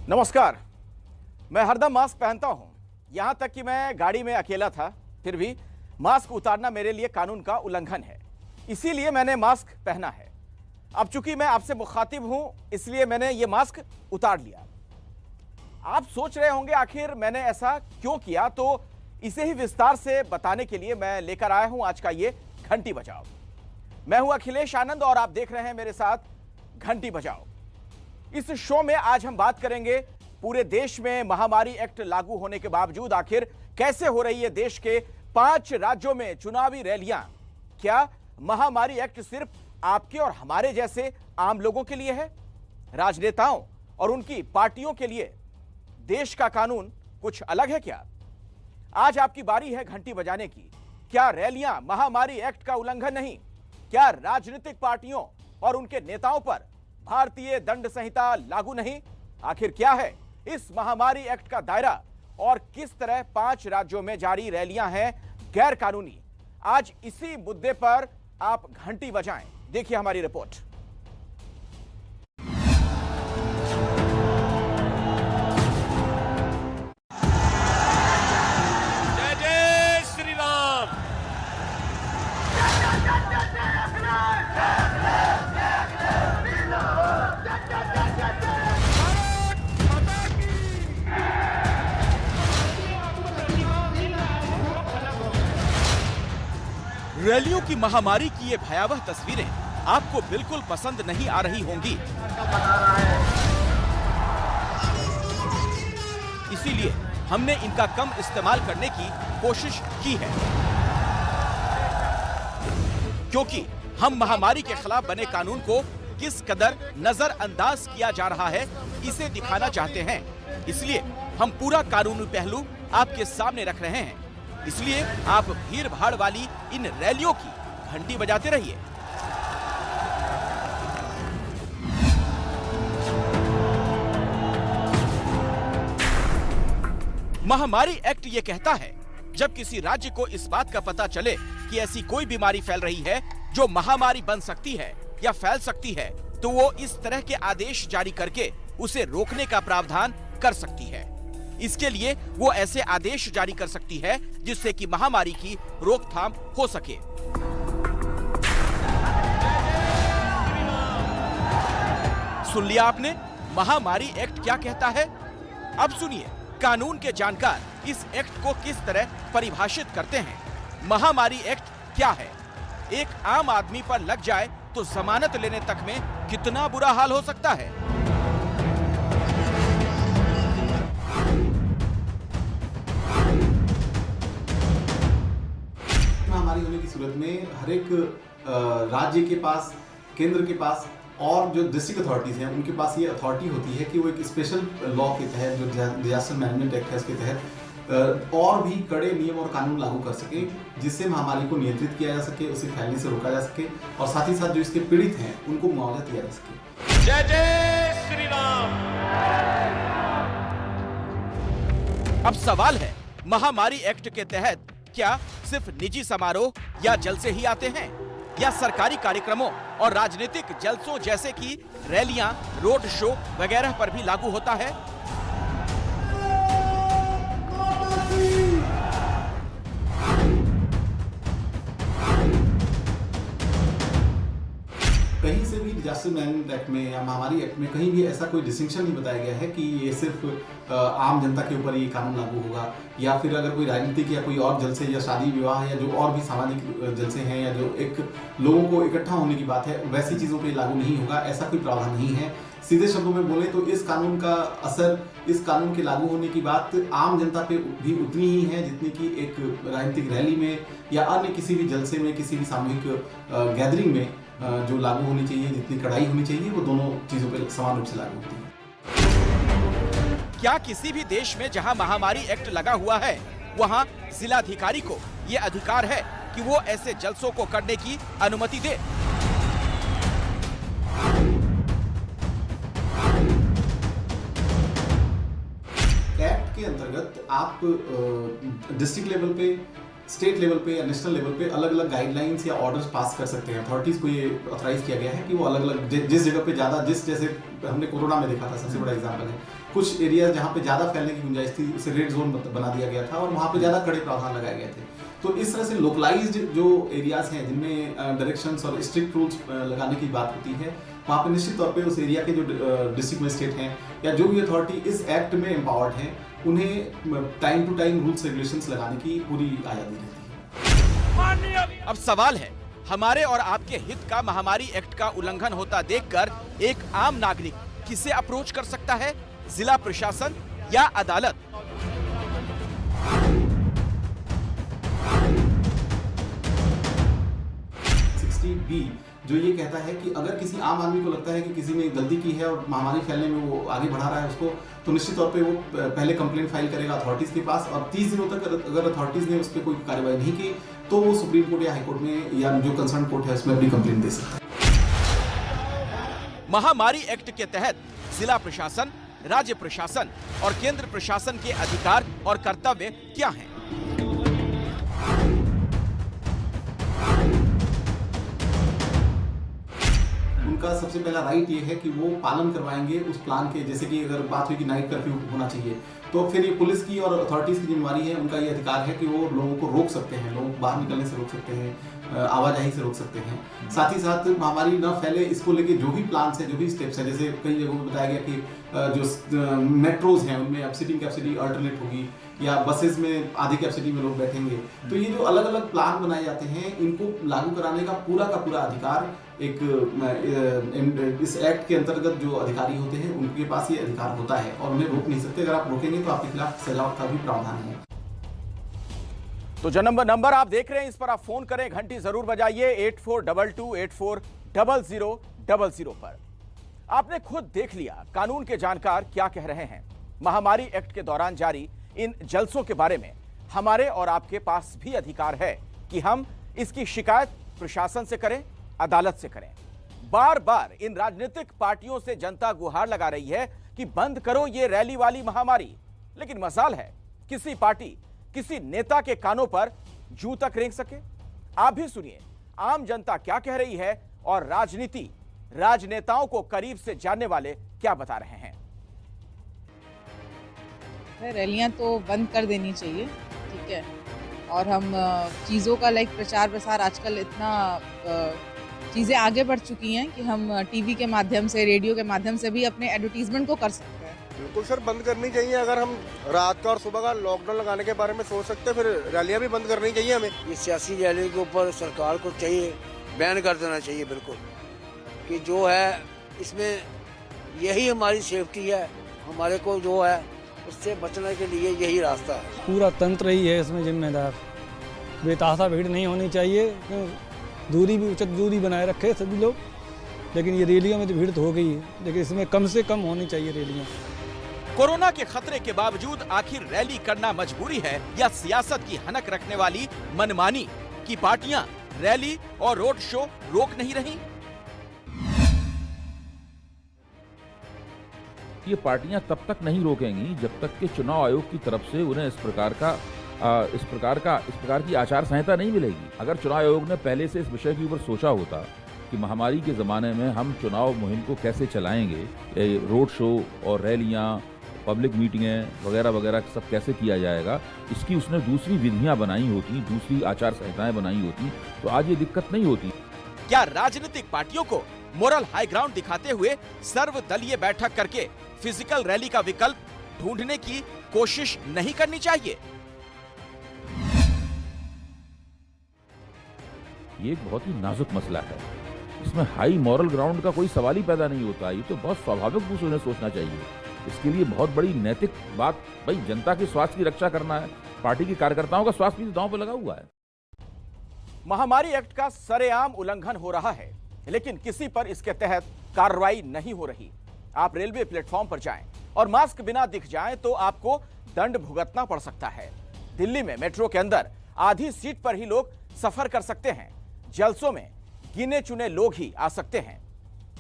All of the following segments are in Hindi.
नमस्कार। मैं हरदम मास्क पहनता हूं, यहां तक कि मैं गाड़ी में अकेला था, फिर भी मास्क उतारना मेरे लिए कानून का उल्लंघन है, इसीलिए मैंने मास्क पहना है। अब चूंकि मैं आपसे मुखातिब हूं, इसलिए मैंने ये मास्क उतार लिया। आप सोच रहे होंगे आखिर मैंने ऐसा क्यों किया, तो इसे ही विस्तार से बताने के लिए मैं लेकर आया हूं आज का ये घंटी बजाओ। मैं हूं अखिलेश आनंद और आप देख रहे हैं मेरे साथ घंटी बजाओ। इस शो में आज हम बात करेंगे पूरे देश में महामारी एक्ट लागू होने के बावजूद आखिर कैसे हो रही है देश के 5 राज्यों में चुनावी रैलियां। क्या महामारी एक्ट सिर्फ आपके और हमारे जैसे आम लोगों के लिए है? राजनेताओं और उनकी पार्टियों के लिए देश का कानून कुछ अलग है क्या? आज आपकी बारी है घंटी बजाने की। क्या रैलियां महामारी एक्ट का उल्लंघन नहीं? क्या राजनीतिक पार्टियों और उनके नेताओं पर भारतीय दंड संहिता लागू नहीं? आखिर क्या है इस महामारी एक्ट का दायरा और किस तरह 5 राज्यों में जारी रैलियां हैं गैर कानूनी? आज इसी मुद्दे पर आप घंटी बजाएं। देखिए हमारी रिपोर्ट। जय जय श्री राम। रैलियों की महामारी की ये भयावह तस्वीरें आपको बिल्कुल पसंद नहीं आ रही होंगी, इसीलिए हमने इनका कम इस्तेमाल करने की कोशिश की है, क्योंकि हम महामारी के खिलाफ बने कानून को किस कदर नजरअंदाज किया जा रहा है इसे दिखाना चाहते हैं। इसलिए हम पूरा कानूनी पहलू आपके सामने रख रहे हैं। इसलिए आप भीड़ भाड़ वाली इन रैलियों की घंटी बजाते रहिए। महामारी एक्ट ये कहता है, जब किसी राज्य को इस बात का पता चले कि ऐसी कोई बीमारी फैल रही है जो महामारी बन सकती है या फैल सकती है, तो वो इस तरह के आदेश जारी करके उसे रोकने का प्रावधान कर सकती है। इसके लिए वो ऐसे आदेश जारी कर सकती है जिससे कि महामारी की रोकथाम हो सके। सुन लिया आपने, महामारी एक्ट क्या कहता है? अब सुनिए कानून के जानकार इस एक्ट को किस तरह परिभाषित करते हैं। महामारी एक्ट क्या है? एक आम आदमी पर लग जाए तो जमानत लेने तक में कितना बुरा हाल हो सकता है। महामारी होने की सूरत में हर एक राज्य के पास, केंद्र के पास और जो डिस्ट्रिक्ट अथॉरिटीज हैं उनके पास ये अथॉरिटी होती है कि वो एक स्पेशल लॉ के तहत, जो डिजास्टर मैनेजमेंट एक्ट है उसके तहत और भी कड़े नियम और कानून लागू कर सके, जिससे महामारी को नियंत्रित किया जा सके, उसे फैलने से रोका जा सके और साथ ही साथ जो इसके पीड़ित हैं उनको मुआवजा दिया जा सके। जय जय श्री राम। अब सवाल है, महामारी एक्ट के तहत क्या सिर्फ निजी समारोह या जलसे ही आते हैं, या सरकारी कार्यक्रमों और राजनीतिक जलसों जैसे कि रैलियां, रोड शो वगैरह पर भी लागू होता है? कहीं से भी डिजास्टर मैनेजमेंट एक्ट में या महामारी एक्ट में कहीं भी ऐसा कोई डिस्टिंक्शन नहीं बताया गया है कि ये सिर्फ आम जनता के ऊपर ये कानून लागू होगा, या फिर अगर कोई राजनीतिक या कोई और जलसे या शादी विवाह या जो और भी सामाजिक जलसे हैं या जो एक लोगों को इकट्ठा होने की बात है, वैसी चीज़ों पे लागू नहीं होगा। ऐसा कोई प्रावधान नहीं है। सीधे शब्दों में बोले तो इस कानून का असर, इस कानून के लागू होने की बात आम जनता पे भी उतनी ही है जितनी कि एक राजनीतिक रैली में या अन्य किसी भी जलसे में, किसी भी सामूहिक गैदरिंग में जो लागू होनी चाहिए, जितनी कड़ाई होनी चाहिए, वो दोनों चीजों पर समान रूप से लागू होती है। क्या किसी भी देश में जहां महामारी एक्ट लगा हुआ है वहां जिलाधिकारी को यह अधिकार है कि वो ऐसे जलसों को करने की अनुमति दे? एक्ट के अंतर्गत आप डिस्ट्रिक्ट लेवल पे, स्टेट लेवल पे या नेशनल लेवल पे अलग अलग गाइडलाइंस या ऑर्डर्स पास कर सकते हैं। अथॉरिटीज को ये ऑथराइज किया गया है कि वो अलग अलग जिस जगह पे ज़्यादा, जिस जैसे हमने कोरोना में देखा था, सबसे बड़ा एग्जाम्पल है कुछ एरिया जहाँ पे ज़्यादा फैलने की गुंजाइश थी उसे रेड जोन बना दिया गया था और वहाँ पे ज़्यादा कड़े प्रावधान लगाए गए थे। तो इस तरह से लोकलाइज्ड जो एरियाज हैं जिनमें डायरेक्शंस और स्ट्रिक्ट रूल्स लगाने की बात होती है, वहाँ पे निश्चित तौर पे उस एरिया के जो डिस्ट्रिक्ट मजिस्ट्रेट हैं या जो भी अथॉरिटी इस एक्ट में एम्पावर्ड हैं, उन्हें time to time rules regulations लगाने की पूरी आज़ादी रहती है। अब सवाल है, हमारे और आपके हित का महामारी एक्ट का उल्लंघन होता देखकर एक आम नागरिक किसे अप्रोच कर सकता है? जिला प्रशासन या अदालत? बी जो ये कहता है कि अगर किसी आम आदमी को लगता है कि किसी ने गलती की है और महामारी फैलने में वो आगे बढ़ा रहा है उसको, तो निश्चित तौर पे वो पहले कंप्लेंट फाइल करेगा अथॉरिटीज के पास और 30 दिनों तक अगर अथॉरिटीज ने उस पर कोई कार्रवाई नहीं की तो वो सुप्रीम कोर्ट या हाई कोर्ट में या जो कंसर्न कोर्ट है उसमें अपनी कंप्लेंट दे सकता है। महामारी एक्ट के तहत जिला प्रशासन, राज्य प्रशासन और केंद्र प्रशासन के अधिकार और कर्तव्य क्या हैं? उनका सबसे पहला राइट ये है कि वो पालन करवाएंगे उस प्लान के, जैसे कि अगर बात हुई कि नाइट कर्फ्यू होना चाहिए तो फिर ये पुलिस की और अथॉरिटीज की जिम्मेवारी है, उनका ये अधिकार है कि वो लोगों को रोक सकते हैं, लोगों को बाहर निकलने से रोक सकते हैं, आवाजाही से रोक सकते हैं। साथ ही साथ महामारी ना फैले इसको लेके जो भी प्लान्स है, जो भी स्टेप्स है, जैसे कई जगहों पर बताया गया कि जो मेट्रोज हैं उनमें अब सीटिंग कैपेसिटी अल्टरनेट होगी या बसेस में आधी कैपेसिटी में लोग बैठेंगे। तो ये जो अलग अलग प्लान बनाए जाते हैं इनको लागू कराने का पूरा अधिकार एक इस एक्ट के अंतर्गत जो अधिकारी होते हैं उनके पास ये अधिकार होता है और उन्हें रोक नहीं सकते। अगर आप रोकेंगे तो आपके खिलाफ सजा का भी प्रावधान है। तो जो नंबर आप देख रहे हैं इस पर आप फोन करें, घंटी जरूर बजाइए 8422840000 पर। आपने खुद देख लिया कानून के जानकार क्या कह रहे हैं। महामारी एक्ट के दौरान जारी इन जलसों के बारे में हमारे और आपके पास भी अधिकार है कि हम इसकी शिकायत प्रशासन से करें, अदालत से करें। बार बार इन राजनीतिक पार्टियों से जनता गुहार लगा रही है कि बंद करो ये रैली वाली महामारी, लेकिन मजाल है किसी पार्टी, किसी नेता के कानों पर जूं तक रेंग सके। आप भी सुनिए आम जनता क्या कह रही है और राजनीति, राजनेताओं को करीब से जानने वाले क्या बता रहे हैं। रैलियां तो बंद कर देनी चाहिए, ठीक है। और हम चीज़ों का प्रचार प्रसार आजकल इतना चीज़ें आगे बढ़ चुकी हैं कि हम टीवी के माध्यम से, रेडियो के माध्यम से भी अपने एडवर्टीजमेंट को कर सकते हैं। बिल्कुल सर, बंद करनी चाहिए। अगर हम रात का और सुबह का लॉकडाउन लगाने के बारे में सोच सकते हैं, फिर रैलियां भी बंद करनी चाहिए हमें। ये सियासी रैली के ऊपर सरकार को चाहिए बैन कर देना चाहिए, बिल्कुल, कि जो है इसमें यही हमारी सेफ्टी है, हमारे को जो है उससे बचने के लिए यही रास्ता है। पूरा तंत्र ही है इसमें जिम्मेदार। बेतहाशा भीड़ नहीं होनी चाहिए, दूरी भी उचित दूरी बनाए रखे सभी लोग। लेकिन ये रैलियों में तो भीड़ तो हो गई है, लेकिन इसमें कम से कम होनी चाहिए रैलियां। कोरोना के खतरे के बावजूद आखिर रैली करना मजबूरी है या सियासत की हनक रखने वाली मनमानी की पार्टियां रैली और रोड शो रोक नहीं रही? ये पार्टियां तब तक नहीं रोकेंगी जब तक कि चुनाव आयोग की तरफ से उन्हें इस प्रकार की आचार संहिता नहीं मिलेगी। अगर चुनाव आयोग ने पहले से इस विषय के ऊपर सोचा होता कि महामारी के ज़माने में हम चुनाव मुहिम को कैसे चलाएंगे, रोड शो और रैलियां, पब्लिक मीटिंगें वगैरह वगैरह सब कैसे किया जाएगा, इसकी उसने दूसरी विधियां बनाई होती, दूसरी आचार संहिताएं बनाई होती, तो आज ये दिक्कत नहीं होती। क्या राजनीतिक पार्टियों को मोरल हाई ग्राउंड दिखाते हुए सर्वदलीय बैठक करके फिजिकल रैली का विकल्प ढूंढने की कोशिश नहीं करनी चाहिए? ये एक बहुत ही नाजुक मसला है, इसमें हाई मॉरल ग्राउंड का कोई सवाल ही पैदा नहीं होता। ये तो बहुत स्वाभाविक रूप से उन्हें सोचना चाहिए। इसके लिए बहुत बड़ी नैतिक बात, भाई जनता के स्वास्थ्य की रक्षा करना है, पार्टी के कार्यकर्ताओं का स्वास्थ्य भी दांव पर लगा हुआ है। महामारी एक्ट का सरेआम उल्लंघन हो रहा है, लेकिन किसी पर इसके तहत कार्रवाई नहीं हो रही। आप रेलवे प्लेटफॉर्म पर जाएं और मास्क बिना दिख जाएं तो आपको दंड भुगतना पड़ सकता है। दिल्ली में मेट्रो के अंदर आधी सीट पर ही लोग सफर कर सकते हैं। जलसों में गिने चुने लोग ही आ सकते हैं,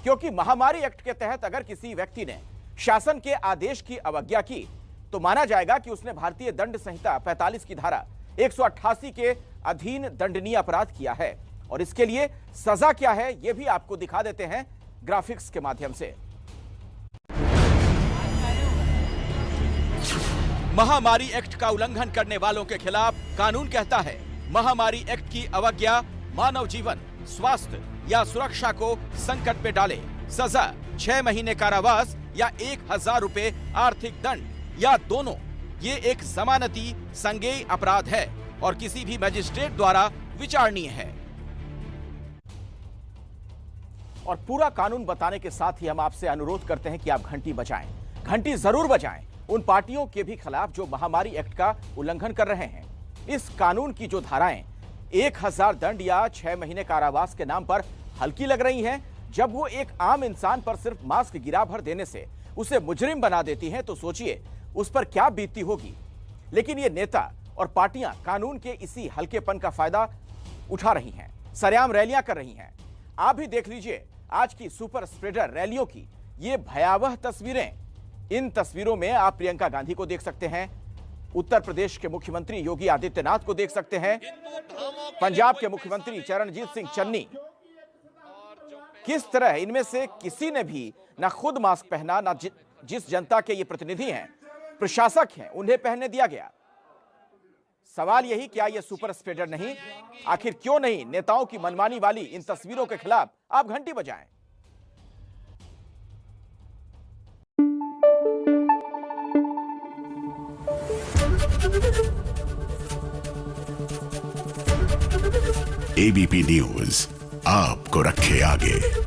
क्योंकि महामारी एक्ट के तहत अगर किसी व्यक्ति ने शासन के आदेश की अवज्ञा की तो माना जाएगा कि उसने भारतीय दंड संहिता 45 की धारा 188 के अधीन दंडनीय अपराध किया है। और इसके लिए सजा क्या है यह भी आपको दिखा देते हैं ग्राफिक्स के माध्यम से। महामारी एक्ट का उल्लंघन करने वालों के खिलाफ कानून कहता है, महामारी एक्ट की अवज्ञा मानव जीवन, स्वास्थ्य या सुरक्षा को संकट में डाले, सजा 6 महीने कारावास या 1000 रुपए आर्थिक दंड या दोनों। ये एक जमानती संज्ञेय अपराध है और किसी भी मजिस्ट्रेट द्वारा विचारणीय है। और पूरा कानून बताने के साथ ही हम आपसे अनुरोध करते हैं कि आप घंटी बजाएं, घंटी जरूर बजाएं उन पार्टियों के भी खिलाफ जो महामारी एक्ट का उल्लंघन कर रहे हैं। इस कानून की जो धाराएं 1000 दंड या 6 महीने कारावास के नाम पर हल्की लग रही हैं, जब वो एक आम इंसान पर सिर्फ मास्क गिरा भर देने से उसे मुजरिम बना देती हैं, तो सोचिए उस पर क्या बीतती होगी। लेकिन ये नेता और पार्टियां कानून के इसी हल्केपन का फायदा उठा रही हैं, सरेआम रैलियां कर रही हैं। आप भी देख लीजिए आज की सुपर स्प्रेडर रैलियों की ये भयावह तस्वीरें। इन तस्वीरों में आप प्रियंका गांधी को देख सकते हैं, उत्तर प्रदेश के मुख्यमंत्री योगी आदित्यनाथ को देख सकते हैं, पंजाब के मुख्यमंत्री चरणजीत सिंह चन्नी। किस तरह इनमें से किसी ने भी ना खुद मास्क पहना, ना जिस जनता के ये प्रतिनिधि हैं, प्रशासक हैं, उन्हें पहनने दिया गया। सवाल यही, क्या ये सुपर स्प्रेडर नहीं? आखिर क्यों नहीं नेताओं की मनमानी वाली इन तस्वीरों के खिलाफ आप घंटी बजाएं? एबीपी न्यूज आपको रखे आगे।